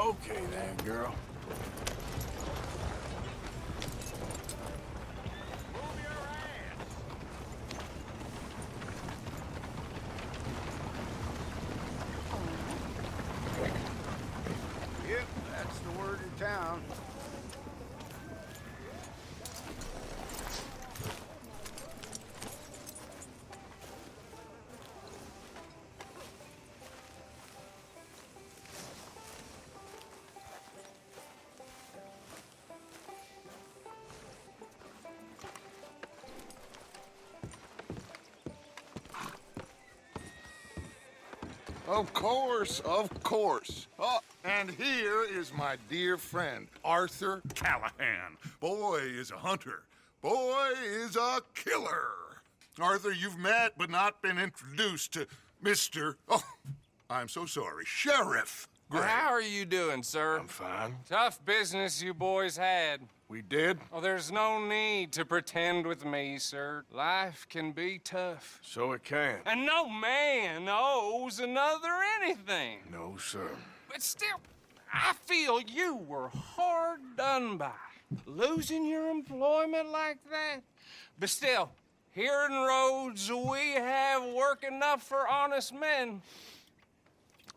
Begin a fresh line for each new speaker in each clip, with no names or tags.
Okay then, girl.
Yep, that's the word in town.
Of course, of course. Oh, and here is my dear friend, Arthur Callahan. Boy is a hunter. Boy is a killer. Arthur, you've met but not been introduced to Mr. Oh, I'm so sorry, Sheriff Gray.
How are you doing, sir?
I'm fine.
Tough business you boys had.
We did?
Oh, there's no need to pretend with me, sir. Life can be tough.
So it can.
And no man owes another anything.
No, sir.
But still, I feel you were hard done by. Losing your employment like that. But still, here in Rhodes, we have work enough for honest men.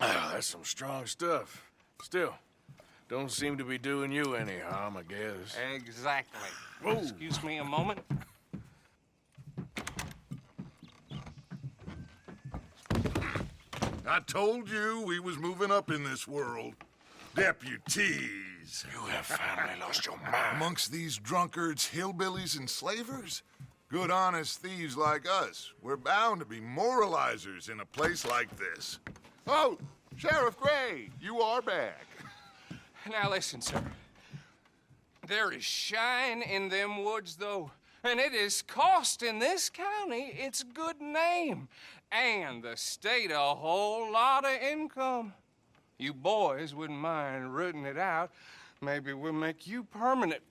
Ah, that's some strong stuff. Still, don't seem to be doing you any harm, I guess.
Exactly.
Whoa.
Excuse me a moment.
I told you we was moving up in this world. Deputies.
You have finally lost your mind.
Amongst these drunkards, hillbillies, and slavers? Good honest thieves like us. We're bound to be moralizers in a place like this. Oh, Sheriff Gray, you are back.
Now listen, sir. There is shine in them woods, though, and it is costing this county its good name and the state a whole lot of income. You boys wouldn't mind rooting it out. Maybe we'll make you permanent.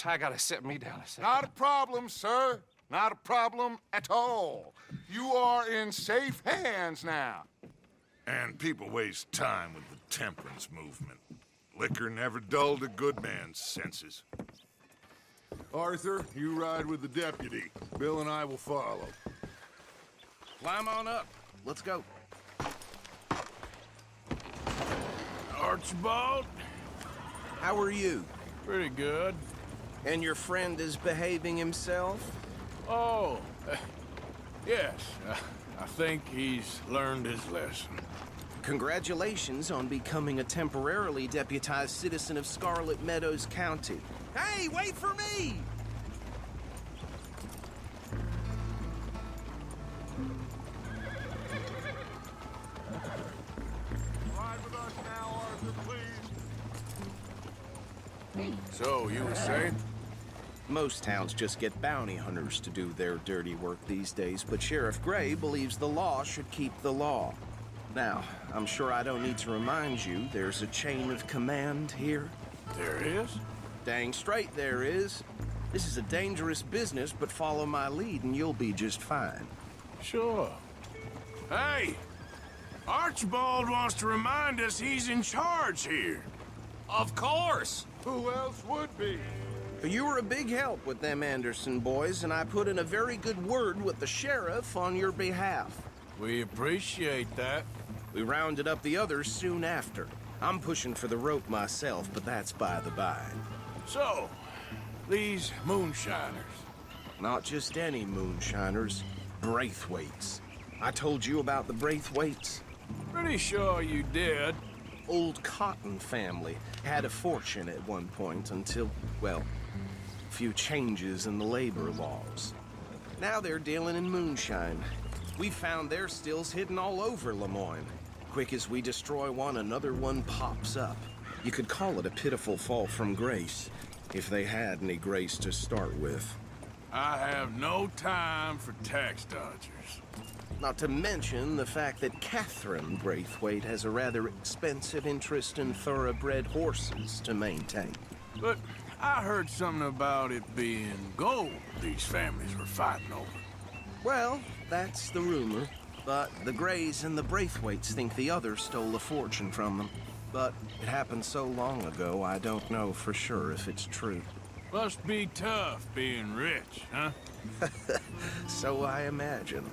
I gotta set me down a second.
Not a problem, sir. Not a problem at all. You are in safe hands now. And people waste time with the temperance movement. Liquor never dulled a good man's senses. Arthur, you ride with the deputy. Bill and I will follow.
Climb on up. Let's go.
Archibald?
How are you?
Pretty good.
And your friend is behaving himself?
Oh, yes. I think he's learned his lesson.
Congratulations on becoming a temporarily deputized citizen of Scarlet Meadows County. Hey, wait for me!
Ride with us now, Arthur, please.
So, you were saying?
Most towns just get bounty hunters to do their dirty work these days, but Sheriff Gray believes the law should keep the law. Now, I'm sure I don't need to remind you there's a chain of command here.
There is?
Dang straight there is. This is a dangerous business, but follow my lead and you'll be just fine.
Sure. Hey! Archibald wants to remind us he's in charge here.
Of course!
Who else would be?
You were a big help with them Anderson boys, and I put in a very good word with the sheriff on your behalf.
We appreciate that.
We rounded up the others soon after. I'm pushing for the rope myself, but that's by the by.
So, these moonshiners.
Not just any moonshiners, Braithwaites. I told you about the Braithwaites?
Pretty sure you did.
Old Cotton family had a fortune at one point until, well, a few changes in the labor laws. Now they're dealing in moonshine. We found their stills hidden all over Lemoyne. Quick as we destroy one, another one pops up. You could call it a pitiful fall from grace, if they had any grace to start with.
I have no time for tax dodgers.
Not to mention the fact that Catherine Braithwaite has a rather expensive interest in thoroughbred horses to maintain.
But I heard something about it being gold these families were fighting over.
Well, that's the rumor. But the Grays and the Braithwaites think the others stole a fortune from them. but it happened so long ago, I don't know for sure if it's true.
Must be tough being rich, huh?
So I imagine.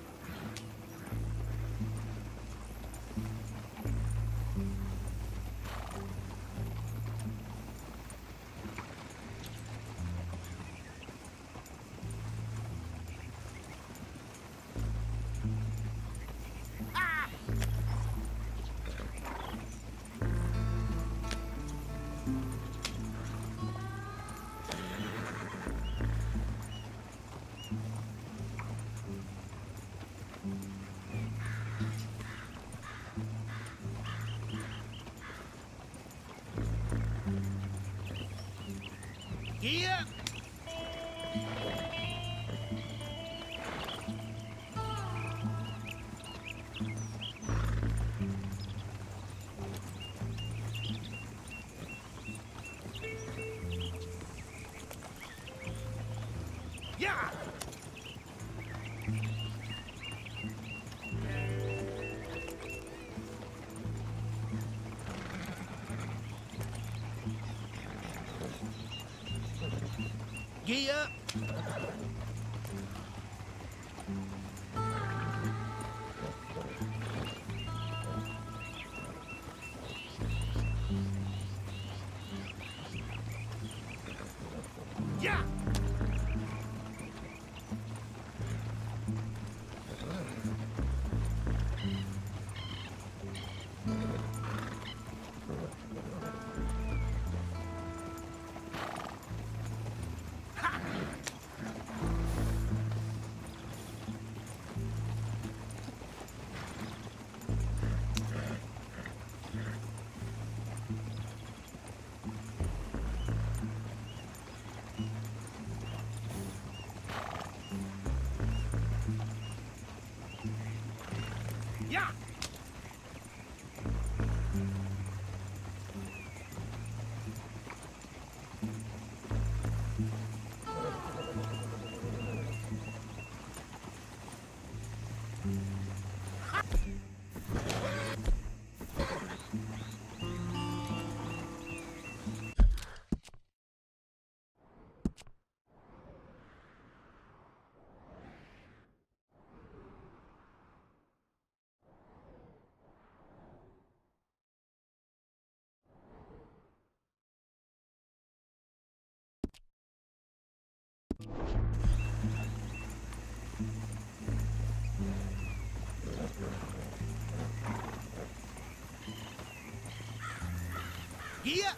Yeah. Yeah. Gee up. Yeah. Yeah. Yeah.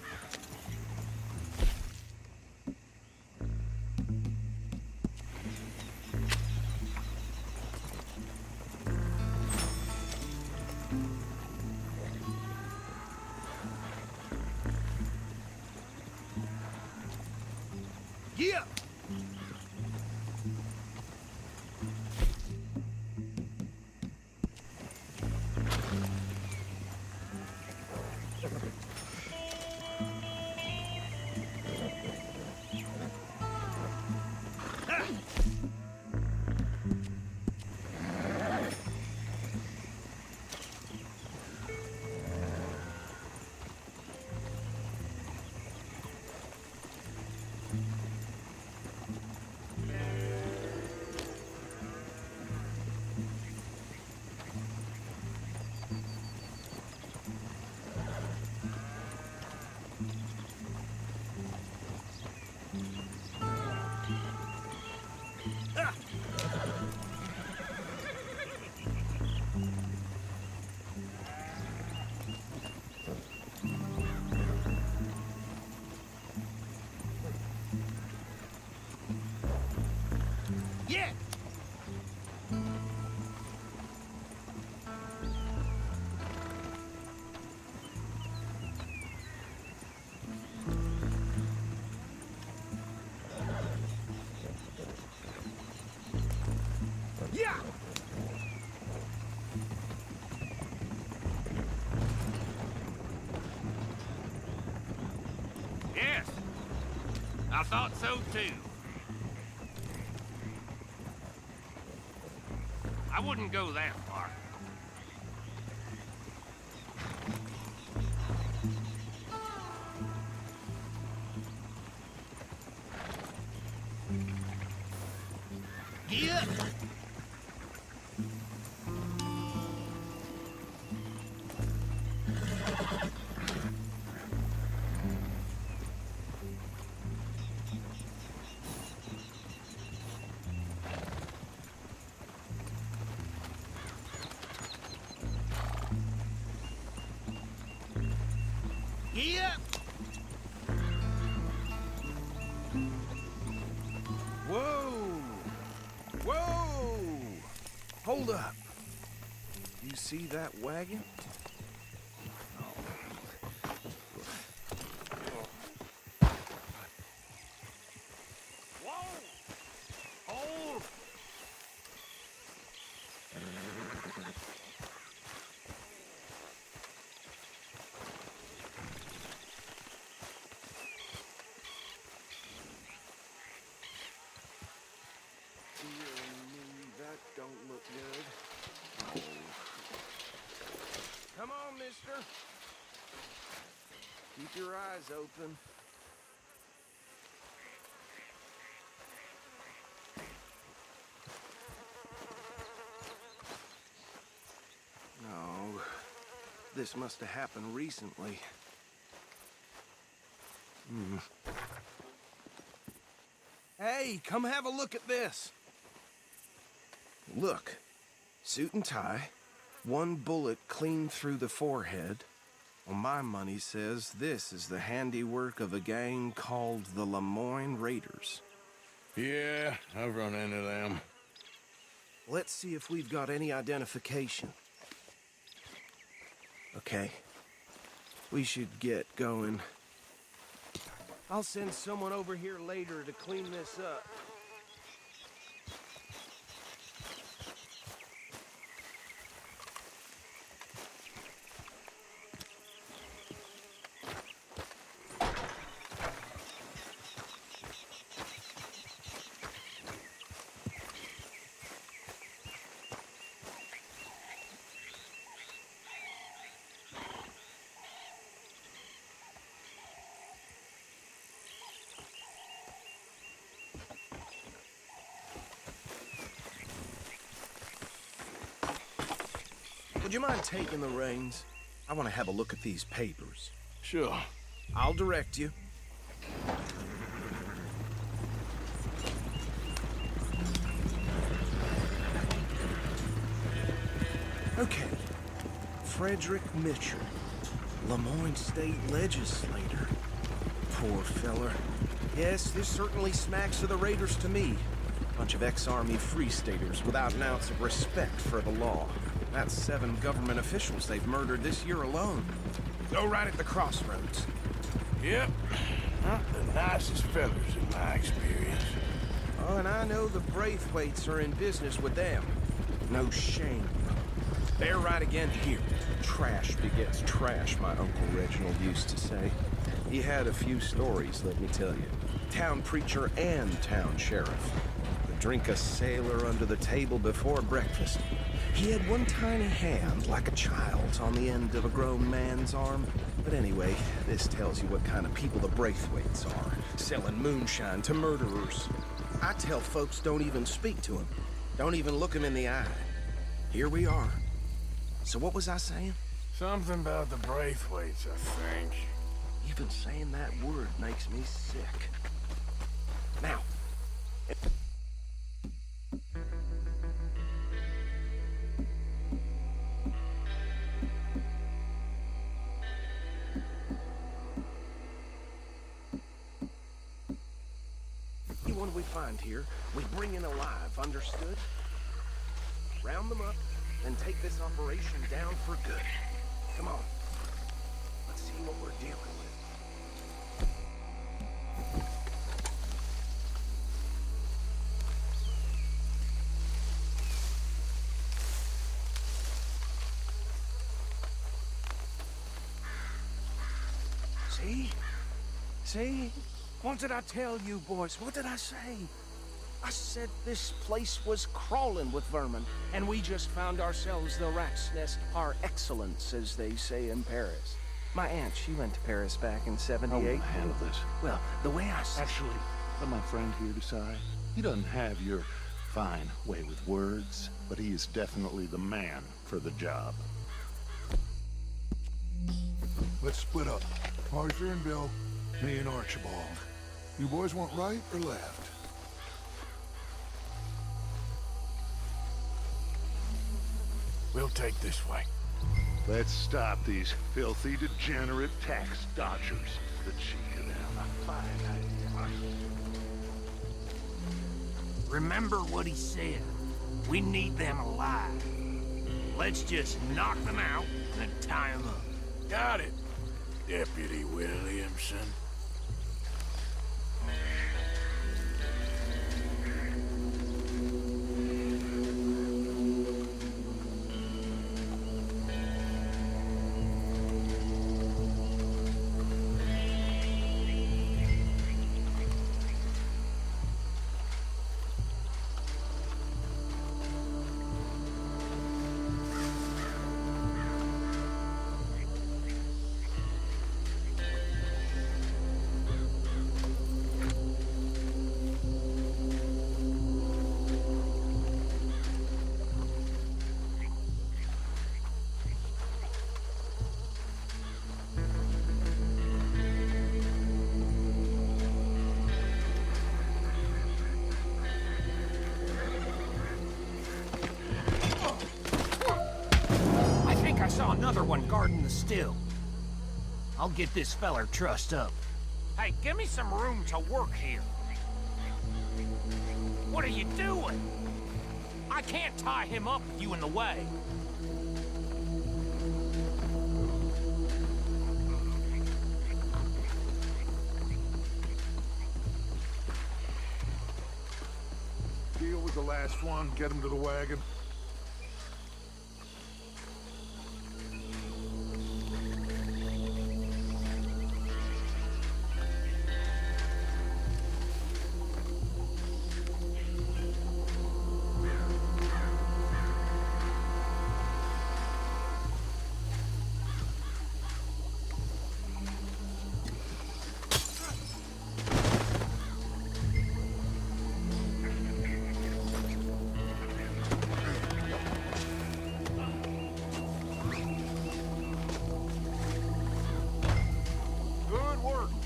Yeah. Yeah. Yeah.
Yes, I thought so too. I wouldn't go that far.
Gee up!
Whoa! Whoa! Hold up. You see that wagon? That don't look good. Oh. Come on, mister. Keep your eyes open. No. This must have happened recently. Hey, come have a look at this. Look, suit and tie, one bullet clean through the forehead. Well, my money says this is the handiwork of a gang called the Lemoyne Raiders.
Yeah, I've run into them.
Let's see if we've got any identification. Okay, we should get going. I'll send someone over here later to clean this up. Would you mind taking the reins? I want to have a look at these papers.
Sure.
I'll direct you. Okay. Frederick Mitchell, Lemoyne State Legislator. Poor feller. Yes, this certainly smacks of the Raiders to me. Bunch of ex-Army Free Staters without an ounce of respect for the law. That's 7 government officials they've murdered this year alone. Go right at the crossroads.
Yep. Not the nicest fellas in my experience.
Oh, and I know the Braithwaites are in business with them. No shame. They're right again here. Trash begets trash, my Uncle Reginald used to say. He had a few stories, let me tell you. Town preacher and town sheriff. Would drink a sailor under the table before breakfast. He had one tiny hand, like a child's, on the end of a grown man's arm. But anyway, this tells you what kind of people the Braithwaites are. Selling moonshine to murderers. I tell folks don't even speak to him. Don't even look him in the eye. Here we are. So what was I saying?
Something about the Braithwaites, I think.
Even saying that word makes me sick. Now, anyone we find here, we bring in alive, understood? Round them up, and take this operation down for good. Come on. Let's see what we're dealing with. See? See? What did I tell you, boys? What did I say? I said this place was crawling with vermin, and we just found ourselves the rat's nest par excellence, as they say in Paris. My aunt, she went to Paris back in '78.
I'll handle this.
Well, the way I said...
Actually, let my friend here decide. He doesn't have your fine way with words, but he is definitely the man for the job.
Let's split up. Arthur and Bill, me and Archibald. You boys want right or left?
We'll take this way.
Let's stop these filthy, degenerate tax dodgers. The cheek of them. Fine idea.
Remember what he said. We need them alive. Let's just knock them out and tie them up.
Got it, Deputy Williamson.
I saw another one guarding the still. I'll get this feller trussed up. Hey, give me some room to work here. What are you doing? I can't tie him up with you in the way.
Deal with the last one, get him to the wagon.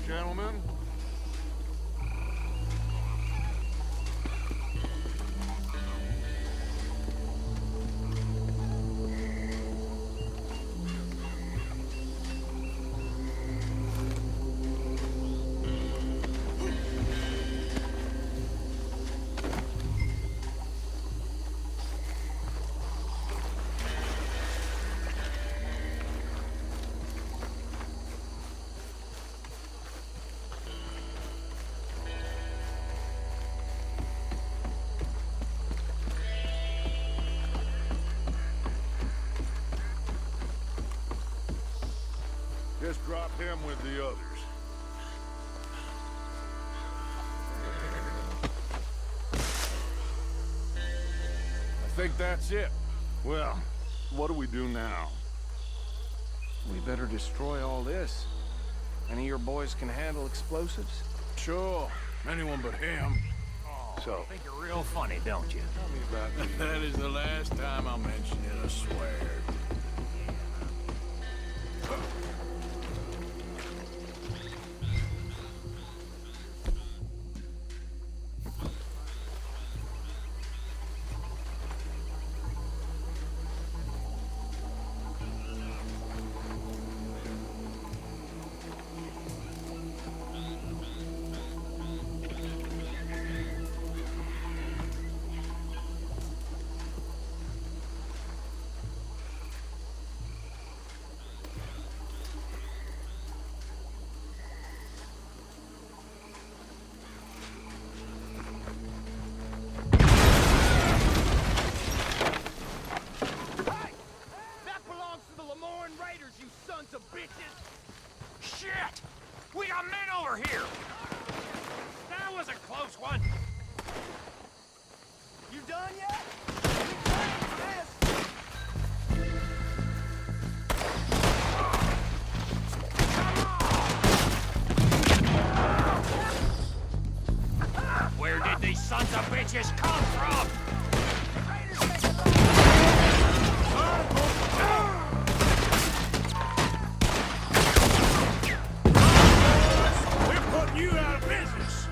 Gentlemen. Just drop him with the others.
I think that's it.
Well, what do we do now?
We better destroy all this. Any of your boys can handle explosives?
Sure, anyone but him.
So,
I think you're real funny, don't you?
tell me about these.
That is the last time I'll mention it, I swear.
Shit! We got men over here! That was a close one!
You done yet?
Where did these sons of bitches come from?
We're putting you out of business.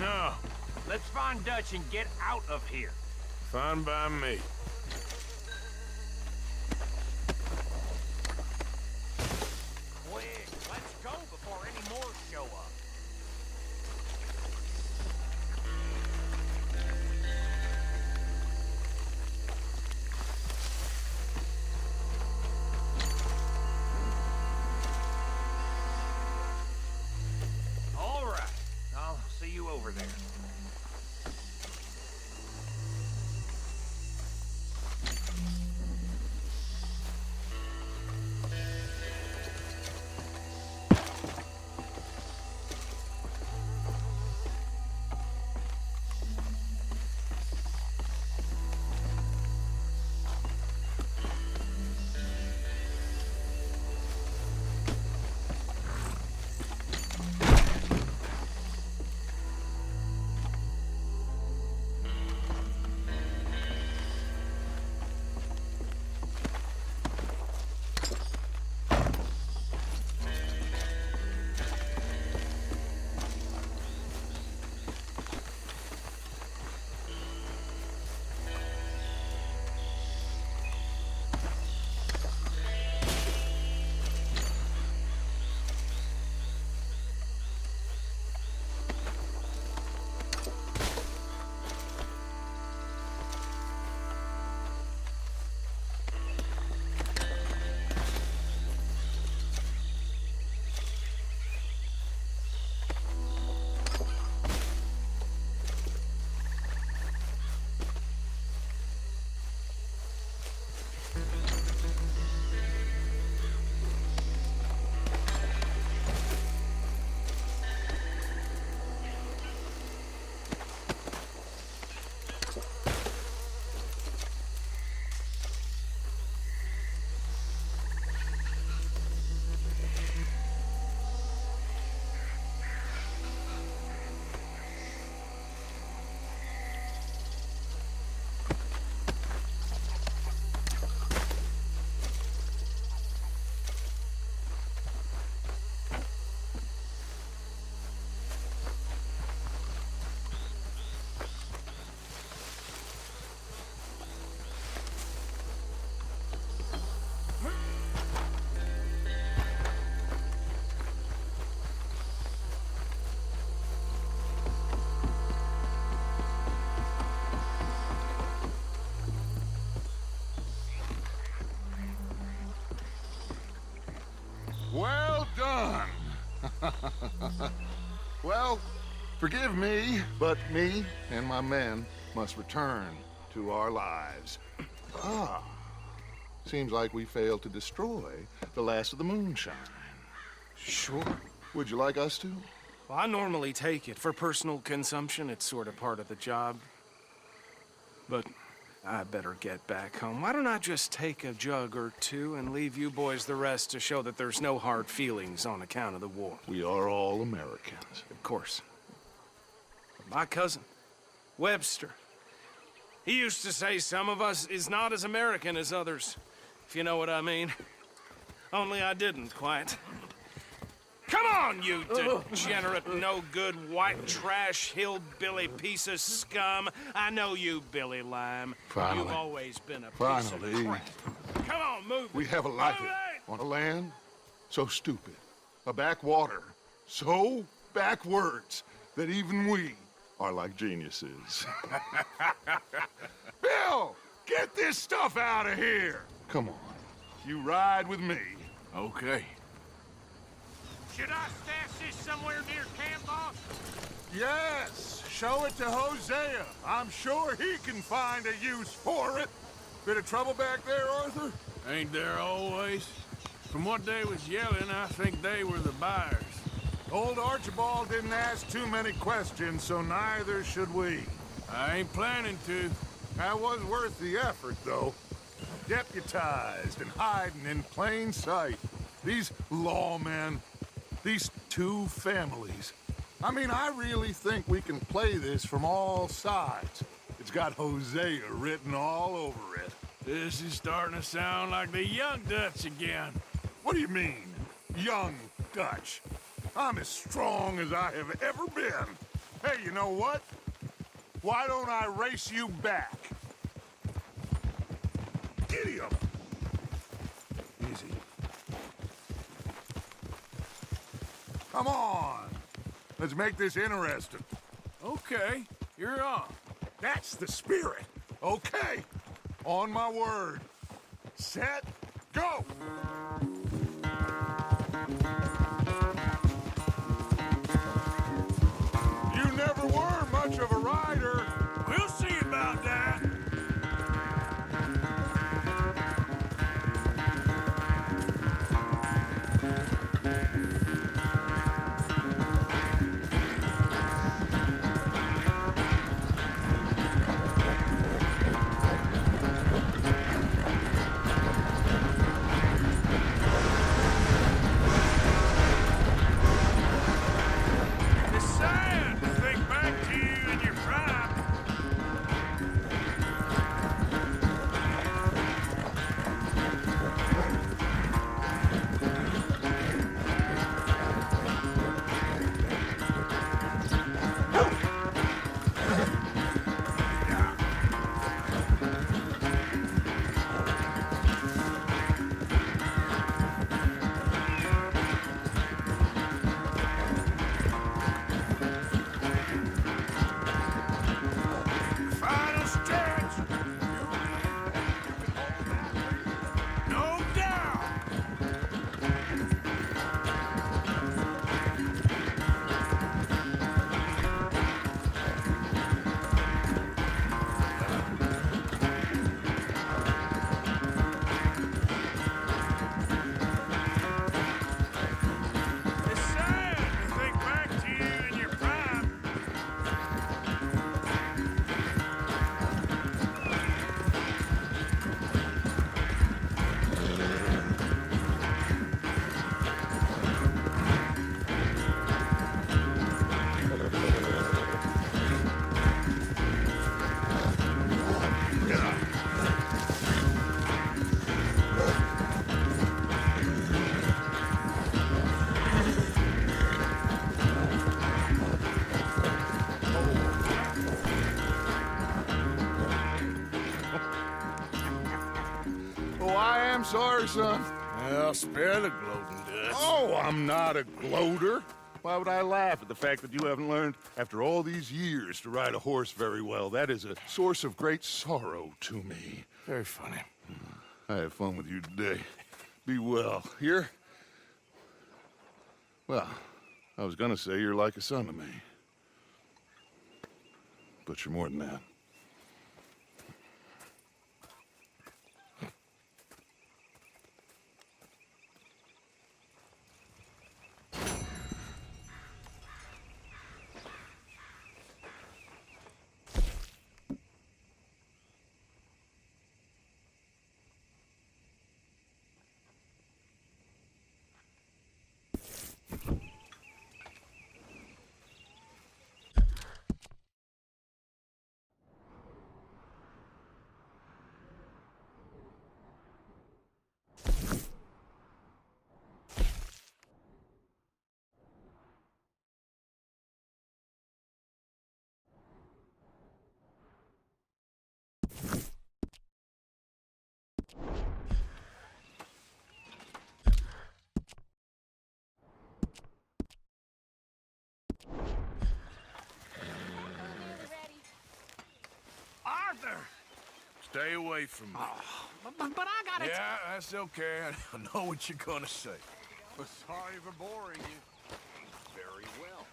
No,
Let's find Dutch and get out of here.
fine by me.
Quick, let's go before any more show up. All right, I'll see you over there.
Well done. Well, forgive me, but me and my men must return to our lives. Ah, seems like we failed to destroy the last of the moonshine.
Sure.
Would you like us to?
Well, I normally take it for personal consumption. It's sort of part of the job. But I better get back home. Why don't I just take a jug or two and leave you boys the rest to show that there's no hard feelings on account of the war?
We are all Americans.
Of course. My cousin, Webster, he used to say some of us is not as American as others, if you know what I mean. Only I didn't quite. Come on, you degenerate, no-good, white trash, hillbilly piece of scum. I know you, Billy Lime.
Finally.
You've always been a piece
Finally.
of crap. Come on, move
We
it.
have a life
Move it.
on a land so stupid, a backwater so backwards that even we are like geniuses. Bill, get this stuff out of here. Come on, you ride with me.
Okay.
Should I stash this somewhere near camp, boss?
Yes, show it to Hosea. I'm sure he can find a use for it. Bit of trouble back there, Arthur?
Ain't there always? From what they was yelling, I think they were the buyers.
Old Archibald didn't ask too many questions, so neither should we.
I ain't planning to.
That was worth the effort, though. Deputized and hiding in plain sight. These lawmen, these two families. I mean, I really think we can play this from all sides. It's got Hosea written all over it.
This is starting to sound like the young Dutch again.
What do you mean, young Dutch? I'm as strong as I have ever been. Hey, you know what? Why don't I race you back? Giddy up! Easy. Come on! Let's make this interesting.
Okay, you're on.
That's the spirit. Okay. On my word. Set, go! You never were much of a rider.
We'll see about that. It's sad to think back to you in your prime. Final stretch. No doubt. It's sad to think back to you in your prime.
Oh, I am sorry, son.
Well, spare the gloating, Dutch.
Oh, I'm not a gloater. Why would I laugh at the fact that you haven't learned, after all these years, to ride a horse very well? That is a source of great sorrow to me.
Very funny.
I had fun with you today. Be well. Here? Well, I was gonna say you're like a son to me. But you're more than that.
Arthur!
Stay away from me.
But I gotta...
Yeah, that's okay. I know what you're gonna say.
Sorry for boring you.
Very well.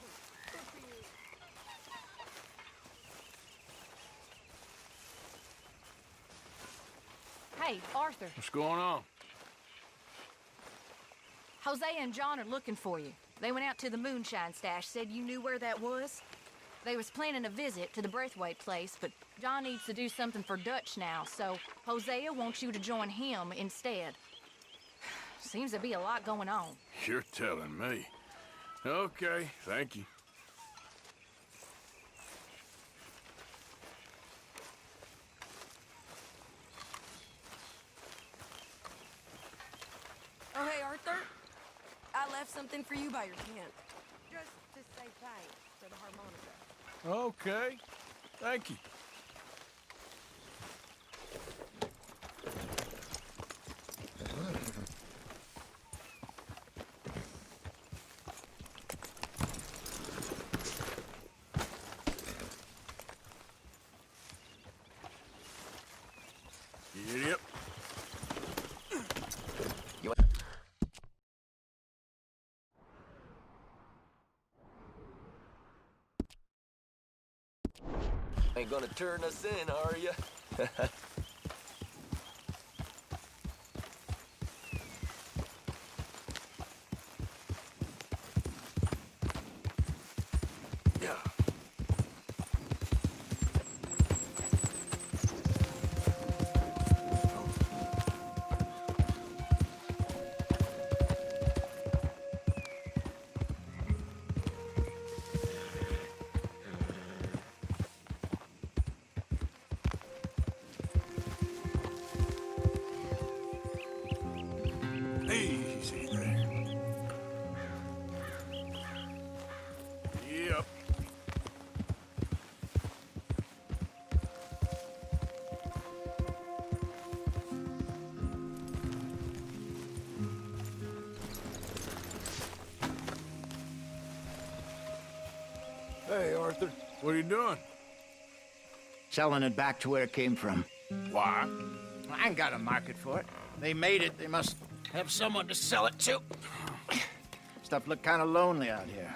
Hey, Arthur.
What's going on?
Jose and John are looking for you. They went out to the moonshine stash, said you knew where that was. They was planning a visit to the Braithwaite place, but John needs to do something for Dutch now, so Hosea wants you to join him instead. Seems to be a lot going on.
You're telling me. Okay, thank you.
Oh, hey, Arthur. I left something for you by your tent. Just to say thanks for the harmonica.
Okay. Thank you. Yep.
Ain't gonna turn us in, are you?
Easy there. Yep.
Hey, Arthur.
What are you doing?
Selling it back to where it came from.
Why?
I ain't got a market for it. They made it. They must have someone to sell it to. Stuff look kind of lonely out here.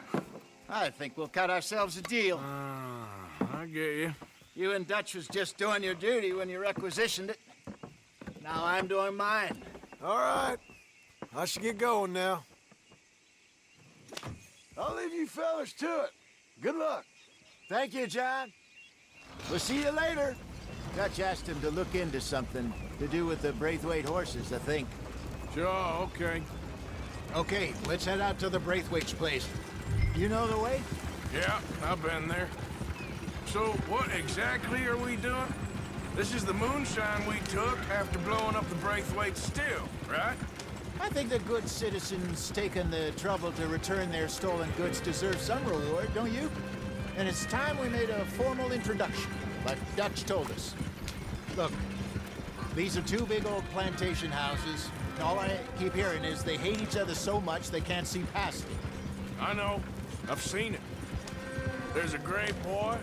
I think we'll cut ourselves a deal.
I get you.
You and Dutch was just doing your duty when you requisitioned it. Now I'm doing mine.
All right. I should get going now. I'll leave you fellas to it. Good luck.
Thank you, John. We'll see you later. Dutch asked him to look into something to do with the Braithwaite horses, I think.
Sure, okay.
Okay, let's head out to the Braithwaite's place. You know the way?
Yeah, I've been there. So, what exactly are we doing? This is the moonshine we took after blowing up the Braithwaite still, right?
I think the good citizens taking the trouble to return their stolen goods deserve some reward, don't you? And it's time we made a formal introduction, like Dutch told us. Look, these are two big old plantation houses. All I keep hearing is they hate each other so much they can't see past it.
I know. I've seen it. There's a gray boy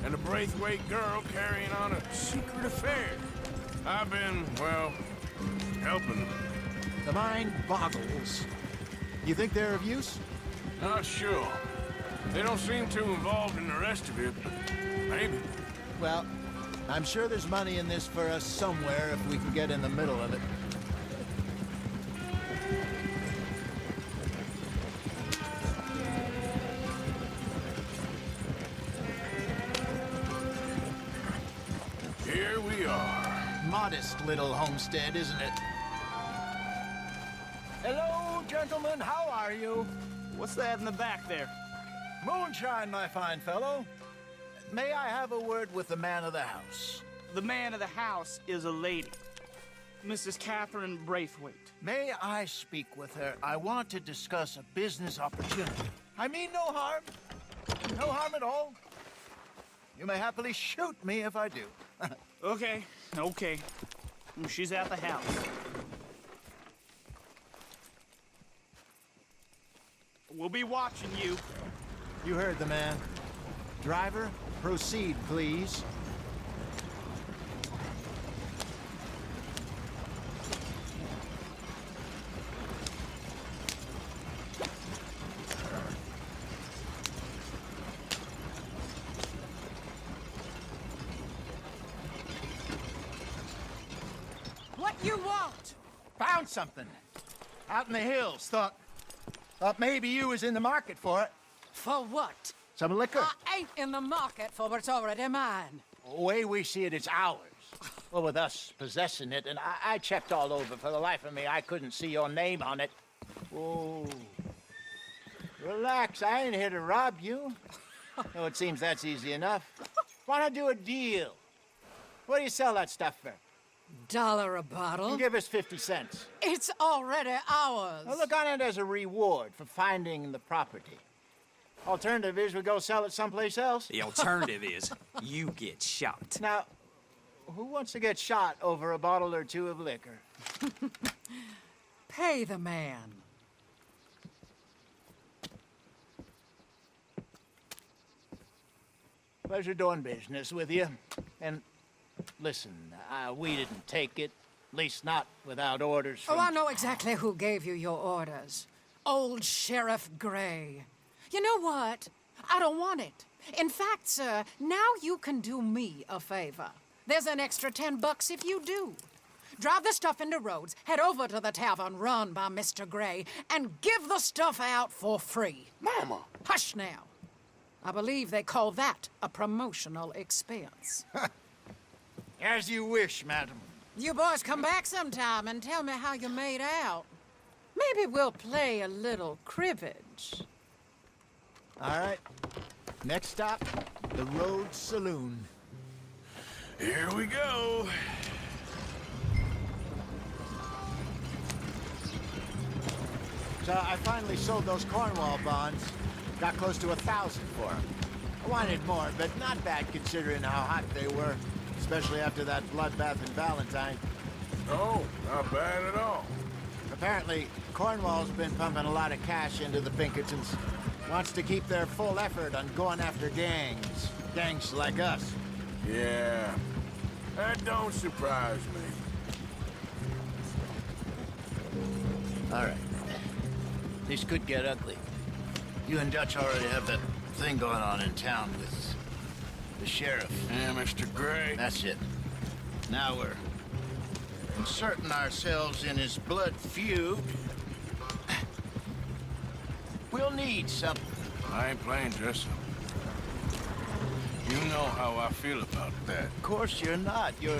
and a Braithwaite girl carrying on a secret affair. I've been, well, helping them.
The mind boggles. You think they're of use?
Not sure. They don't seem too involved in the rest of it, but maybe.
Well, I'm sure there's money in this for us somewhere if we can get in the middle of it.
Here we are.
Modest little homestead, isn't it? Hello, gentlemen. How are you?
What's that in the back there?
Moonshine, my fine fellow. May I have a word with the man of the house?
The man of the house is a lady, Mrs. Catherine Braithwaite.
May I speak with her? I want to discuss a business opportunity. I mean no harm. No harm at all. You may happily shoot me if I do.
Okay. She's at the house. We'll be watching you.
You heard the man. Driver, proceed, please.
What you want?
Found something. Out in the hills. Thought maybe you was in the market for it.
For what?
Some liquor.
I ain't in the market for what's already mine.
The way we see it, it's ours. Well, with us possessing it, and I checked all over. For the life of me, I couldn't see your name on it. Whoa. Relax, I ain't here to rob you. No, it seems that's easy enough. Wanna do a deal? What do you sell that stuff for?
$1 a bottle?
You give us 50 cents.
It's already ours.
Now look on it as a reward for finding the property. Alternative is we go sell it someplace else.
The alternative is you get shot.
Now, who wants to get shot over a bottle or two of liquor?
Pay the man.
Pleasure doing business with you. And listen, we didn't take it. At least not without orders from...
Oh, I know exactly who gave you your orders. Old Sheriff Gray. You know what? I don't want it. In fact, sir, now you can do me a favor. There's an extra $10 if you do. Drive the stuff into Rhodes, head over to the tavern run by Mr. Gray, and give the stuff out for free.
Mama!
Hush now. I believe they call that a promotional expense.
As you wish, madam.
You boys come back sometime and tell me how you made out. Maybe we'll play a little cribbage.
All right. Next stop, the Rhodes Saloon.
Here we go.
So I finally sold those Cornwall bonds. Got close to 1,000 for them. I wanted more, but not bad considering how hot they were, especially after that bloodbath in Valentine.
Oh, not bad at all.
Apparently, Cornwall's been pumping a lot of cash into the Pinkertons. Wants to keep their full effort on going after gangs. Gangs like us.
Yeah, that don't surprise me.
All right. This could get ugly. You and Dutch already have that thing going on in town with the sheriff.
Yeah, Mr. Gray.
That's it. Now we're inserting ourselves in his blood feud. We'll need something.
I ain't playing dress up. You know how I feel about that.
Of course you're not. You're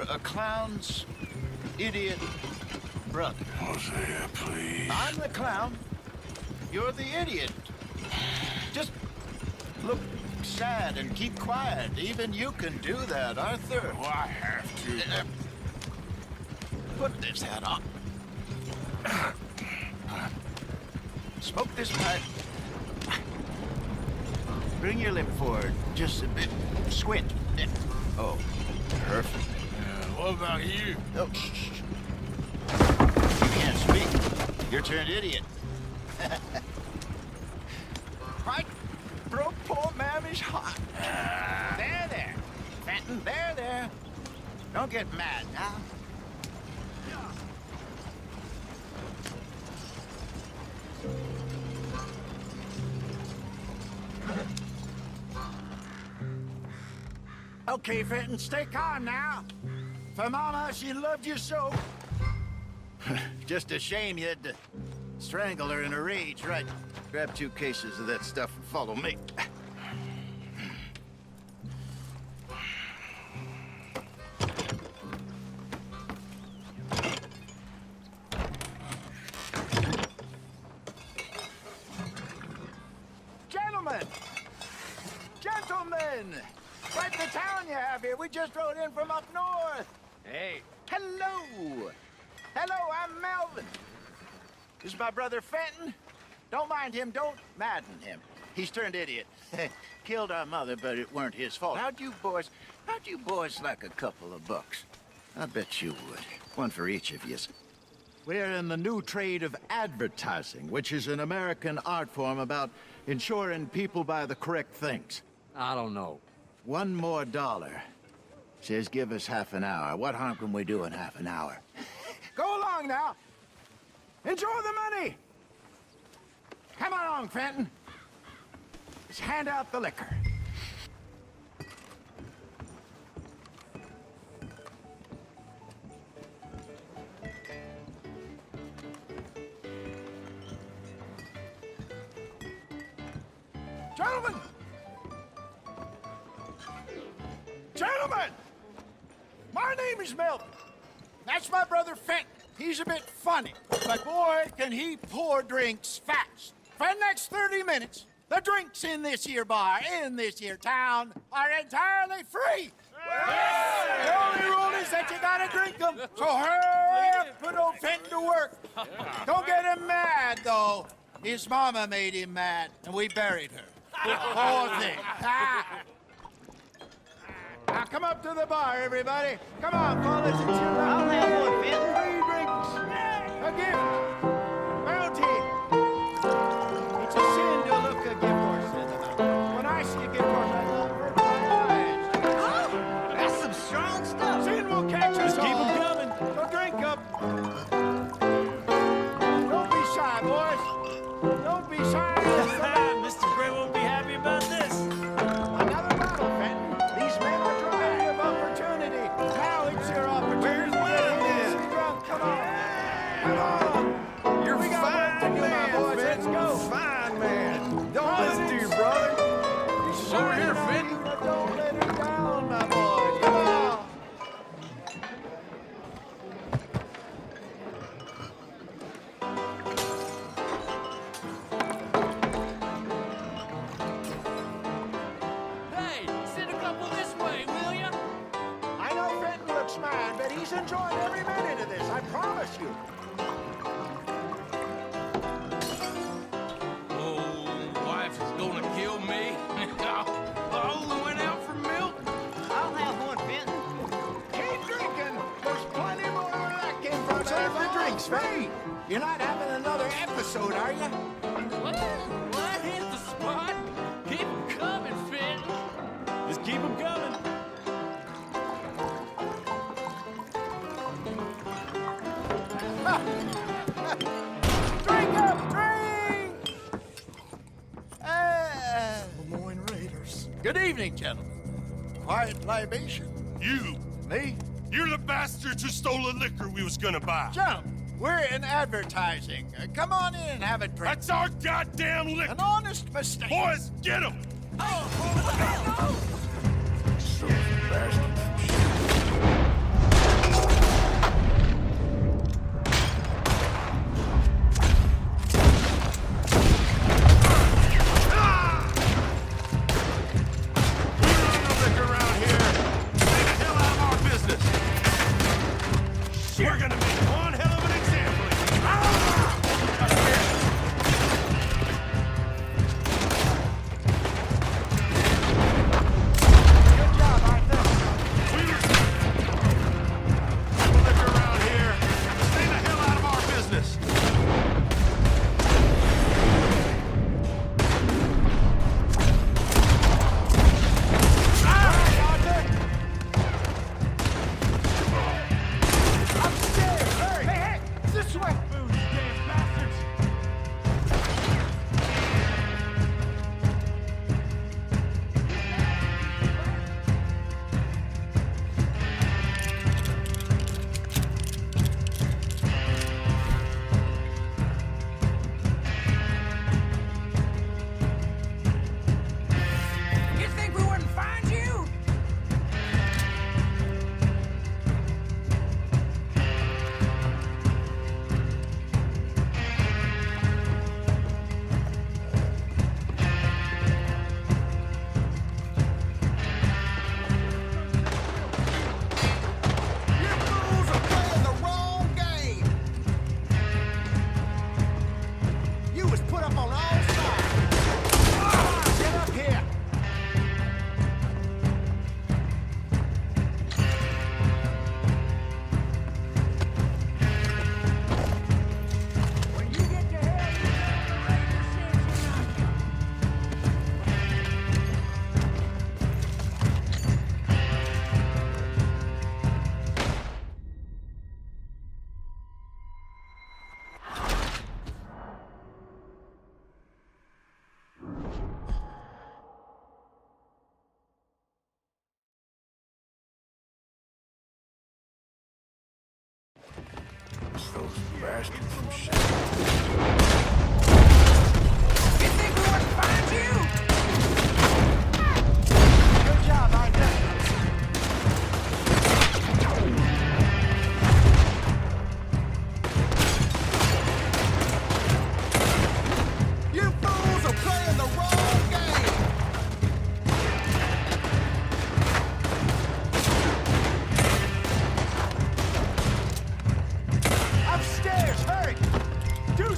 a clown's idiot brother.
Hosea, please.
I'm the clown. You're the idiot. Just look sad and keep quiet. Even you can do that, Arthur.
Oh, I have to.
Put this hat on. Smoke this pipe. Bring your lip forward just a bit. Squint. Oh, perfect.
What about you?
Oh, shh. You can't speak. You're turned idiot. Right? Broke poor Mammy's heart. There. Fenton, there. Don't get mad now. Okay, Fenton, stay calm now. For Mama, she loved you so. Just a shame you had to strangle her in a rage, right? Grab 2 cases of that stuff and follow me. Gentlemen! Quite the town you have here. We just rode in from up north. Hey. Hello. I'm Melvin. This is my brother Fenton. Don't mind him. Don't madden him. He's turned idiot. Killed our mother, but it weren't his fault. How'd you boys like a couple of bucks? I bet you would. One for each of you. We're in the new trade of advertising, which is an American art form about ensuring people buy the correct things.
I don't know.
$1 more. Says give us half an hour. What harm can we do in half an hour? Go along now. Enjoy the money. Come along, Fenton. Let's hand out the liquor. Gentlemen! My name is Melvin. That's my brother Fenton. He's a bit funny, but boy, can he pour drinks fast. For the next 30 minutes, the drinks in this here bar, in this here town, are entirely free. Yeah. The only rule is that you gotta drink them. So hurry up, put old Fenton to work. Don't get him mad, though. His mama made him mad, and we buried her. Poor thing. Now come up to the bar, everybody. Come on, fellas, it's your lucky
I'll have
day.
one, Fenton.
3 drinks. A gift. Bounty. It's a sin to look a gift horse in the mouth. When I see a gift horse, I love her in my eyes.
Oh, that's some strong stuff.
Sin will catch us all.
Keep 'em coming.
So drink up. Don't be shy, boys. Don't be shy.
Mr. Gray won't be happy about this.
Another bottle, Fenton. These men are dry of opportunity. Now it's your opportunity.
Where's mine, then?
Get drunk. Come on. Come on.
You're
We got work to
fine
do, my
man,
boys. Let's
Fenton.
go.
Fine man. Don't listen to your brother. Over here, Fenton.
But don't let her down, my boys. Come on.
Hey, send a couple this way, will ya?
I know Fenton looks mad, but he's enjoying every minute of this. I promise you.
Oh, wife is gonna kill me. I only went out for milk.
I'll have one, Fenton.
Keep drinking. There's plenty more where that came from. Serve the drinks, Fenton. You're not having another episode, are you?
What hit the spot? Keep 'em coming, Fenton.
Just keep 'em coming.
Drink up, drink!
Lemoyne Raiders.
Good evening, gentlemen. Quiet libation.
You.
Me?
You're the bastards who stole the liquor we was gonna buy.
Jump. We're in advertising. Come on in and have a drink.
That's our goddamn liquor.
An honest mistake.
Boys, get him. We're gonna make one hell of an example of you.
Good job, Arthur.
Liquor around here. Stay the hell out of our business.
Upstairs. Hurry. Hey, this way.
You think we wouldn't find you?
You fools are playing the wrong game. You was put up on all sides. Get up here. When you get to hell, you know the Raiders sends you nothing.
Those bastards from Shaq.
You think we wouldn't find you?
Good job, Arthur. You fools are playing the wrong game. Upstairs, hurry. Do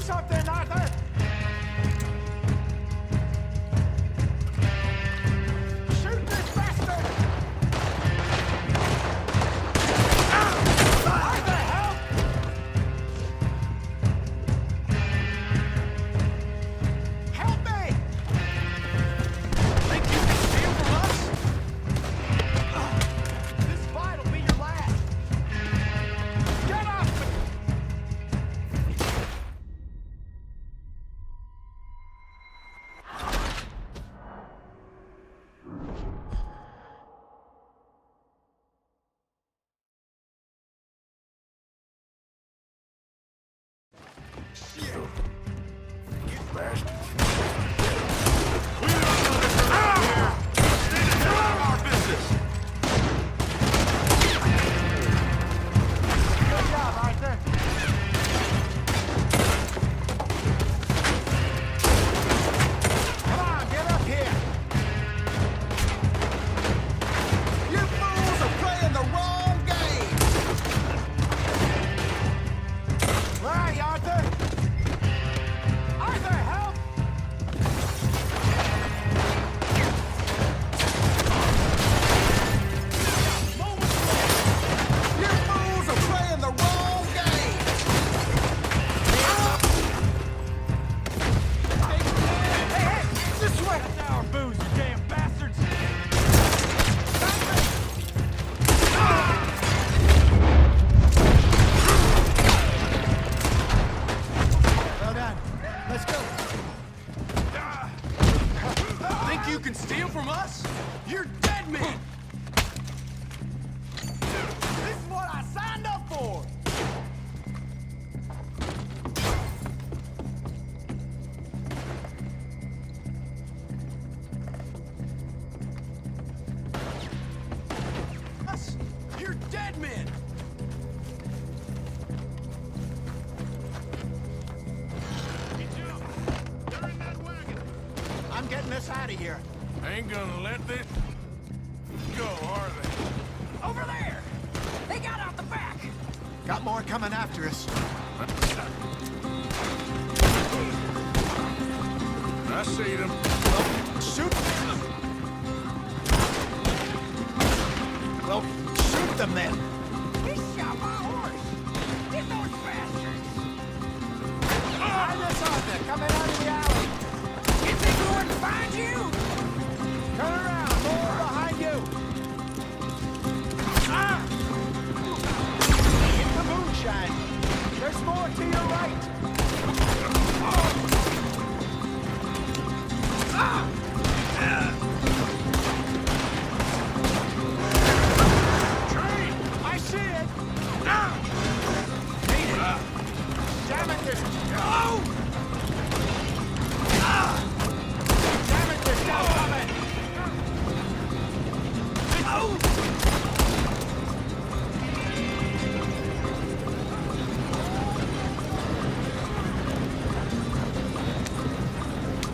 bastards.
We don't know this around here. Stay the hell out of our business.
Good job, Arthur. Come on, get up here.
You fools are playing the wrong game!
Where are you, Arthur? Arthur, help!
You fools are playing the wrong game!
Hey, this way! That's our booze, you damn bastards!
Well done. Let's go.
Think you can steal from us? You're dead men! This is what I signed up for! Us? You're dead men!
I'm getting us out of here.
Ain't gonna let this go, are they?
Over there! They got out the back!
Got more coming after us.
I see them.
Shoot them! Well, shoot them then!
He shot my horse! Get those bastards! Behind us, Arthur! Coming out of the alley! You think we wouldn't find you? Turn around! More behind you! Ah!
In the moonshine!
There's more to your right! I see it! Hate it! Damn it, there's... Oh! Damn it, there's no coming! Oh!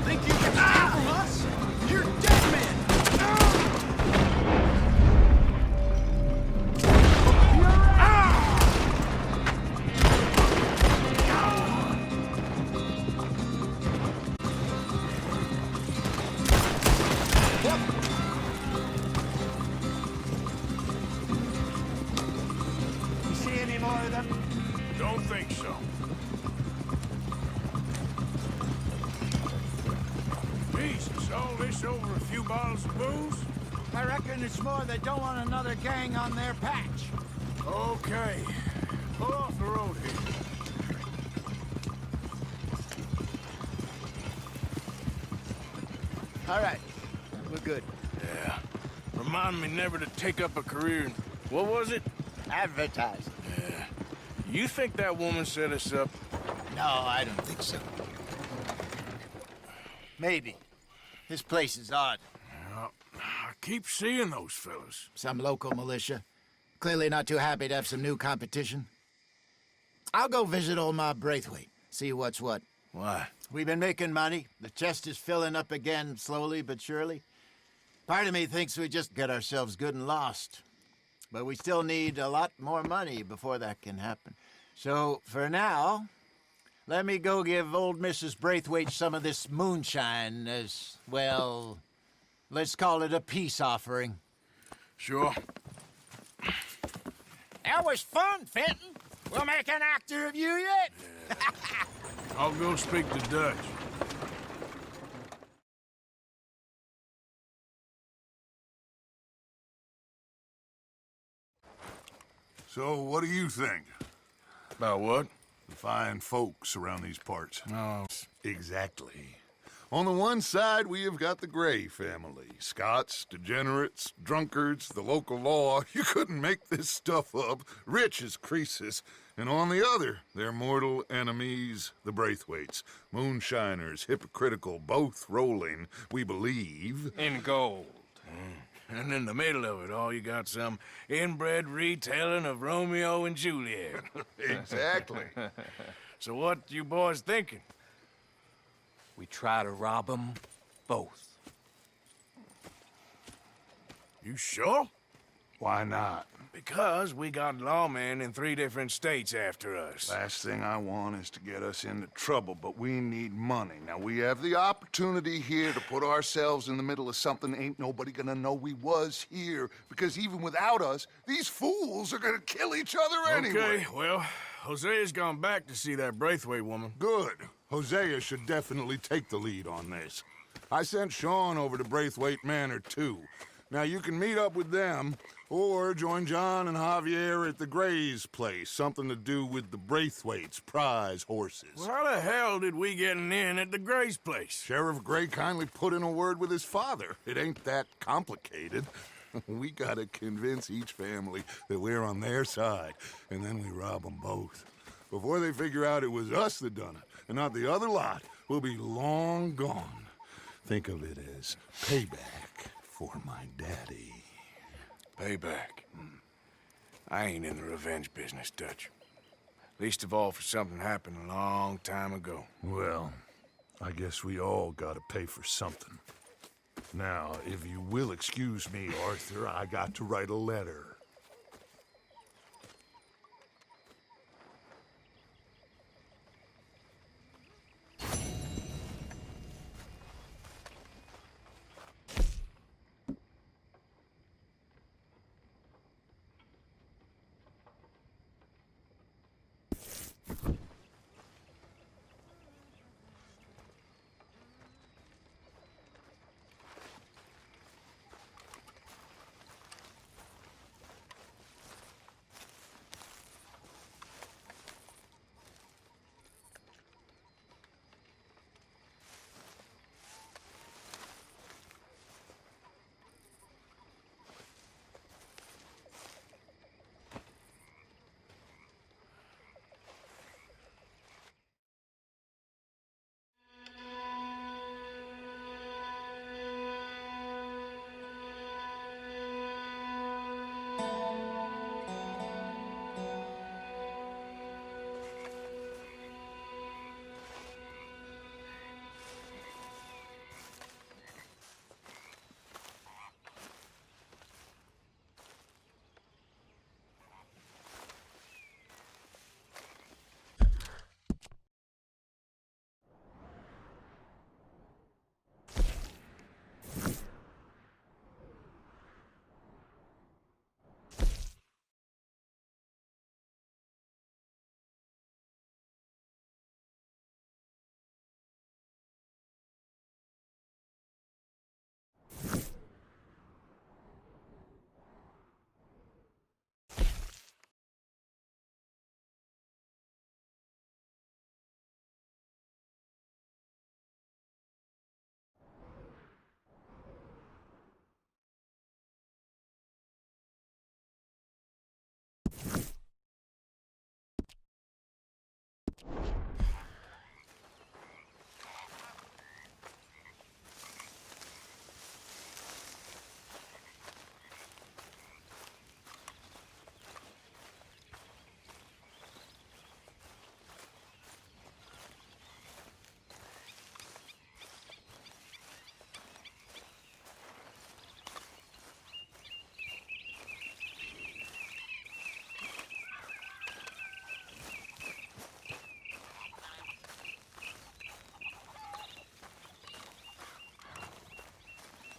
Think you can steal from us? You're dead men! You see any more of them?
Don't think so. Jesus, all this over a few bottles of booze?
I reckon it's more they don't want another gang on their patch.
Okay. Pull off the road here.
All right. We're good.
Yeah. Remind me never to take up a career in... What was it?
Advertising.
Yeah. You think that woman set us up?
No, I don't think so. Maybe. This place is odd.
Well, I keep seeing those fellas.
Some local militia. Clearly not too happy to have some new competition. I'll go visit old Ma Braithwaite. See what's what.
Why?
We've been making money. The chest is filling up again, slowly but surely. Part of me thinks we just get ourselves good and lost. But we still need a lot more money before that can happen. So, for now, let me go give old Mrs. Braithwaite some of this moonshine as, well, let's call it a peace offering.
Sure.
That was fun, Fenton. We'll make an actor of you yet.
I'll go speak to Dutch.
So, what do you think?
About what?
The fine folks around these parts.
Oh.
Exactly. On the one side, we have got the Gray family. Scots, degenerates, drunkards, the local law. You couldn't make this stuff up. Rich as Croesus. And on the other, their mortal enemies, the Braithwaites. Moonshiners, hypocritical, both rolling, we believe,
in gold.
And in the middle of it all, you got some inbred retelling of Romeo and Juliet.
Exactly.
So what you boys thinking?
We try to rob them both.
You sure?
Why not?
Because we got lawmen in 3 different states after us.
Last thing I want is to get us into trouble, but we need money. Now, we have the opportunity here to put ourselves in the middle of something ain't nobody gonna know we was here, because even without us, these fools are gonna kill each other anyway.
Okay, well, Hosea's gone back to see that Braithwaite woman.
Good. Hosea should definitely take the lead on this. I sent Sean over to Braithwaite Manor, too. Now, you can meet up with them, or join John and Javier at the Gray's place. Something to do with the Braithwaite's prize horses.
Well, how the hell did we get in at the Gray's place?
Sheriff Gray kindly put in a word with his father. It ain't that complicated. We gotta convince each family that we're on their side, and then we rob them both. Before they figure out it was us that done it, and not the other lot, we'll be long gone. Think of it as payback for my daddy.
Payback. I ain't in the revenge business, Dutch. Least of all for something happened a long time ago.
Well, I guess we all gotta pay for something. Now, if you will excuse me, Arthur, I got to write a letter.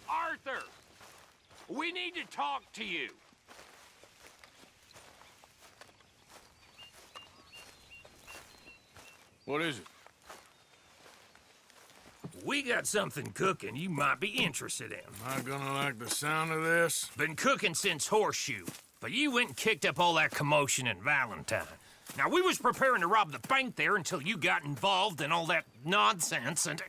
Arthur! We need to talk to you.
What is it?
We got something cooking you might be interested in.
Am I gonna like the sound of this?
Been cooking since Horseshoe, but you went and kicked up all that commotion in Valentine. Now, we was preparing to rob the bank there until you got involved in all that nonsense, and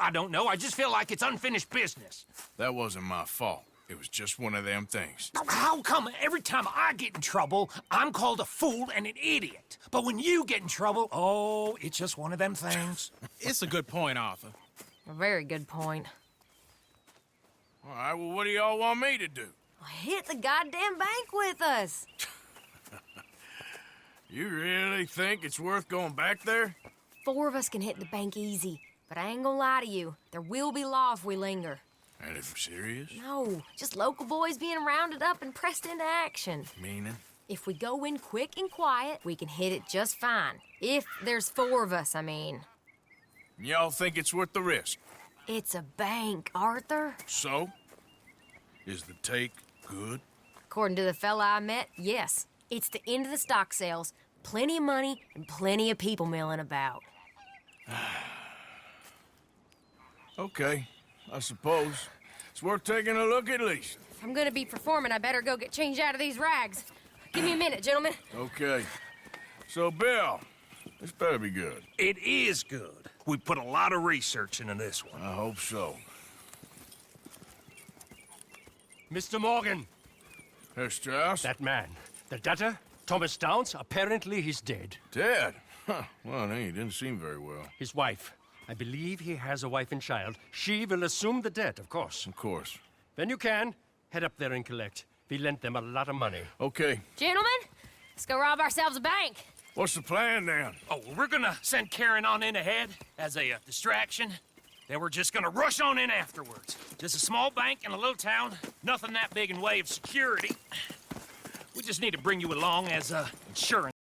I don't know. I just feel like it's unfinished business.
That wasn't my fault. It was just one of them things.
How come every time I get in trouble, I'm called a fool and an idiot? But when you get in trouble, oh, it's just one of them things.
It's a good point, Arthur.
A very good point.
All right, well, what do y'all want me to do?
Hit the goddamn bank with us.
You really think it's worth going back there?
4 of us can hit the bank easy, but I ain't gonna lie to you. There will be law if we linger.
And if serious?
No, just local boys being rounded up and pressed into action.
Meaning?
If we go in quick and quiet, we can hit it just fine. If there's 4 of us, I mean.
Y'all think it's worth the risk?
It's a bank, Arthur.
So? Is the take good?
According to the fella I met, yes. It's the end of the stock sales, plenty of money, and plenty of people milling about.
Okay, I suppose. It's worth taking a look at least.
If I'm gonna be performing, I better go get changed out of these rags. Give me a minute, gentlemen.
Okay. So, Bill, this better be good.
It is good. We put a lot of research into this one.
I hope so.
Mr. Morgan.
Herr Strauss?
That man. The debtor, Thomas Downs, apparently he's dead.
Dead? Huh. Well, he didn't seem very well.
His wife. I believe he has a wife and child. She will assume the debt, of course.
Of course.
When you can, head up there and collect. We lent them a lot of money.
Okay.
Gentlemen, let's go rob ourselves a bank.
What's the plan, then?
Oh, we're gonna send Karen on in ahead as a distraction. Then we're just gonna rush on in afterwards. Just a small bank in a little town. Nothing that big in way of security. We just need to bring you along as insurance.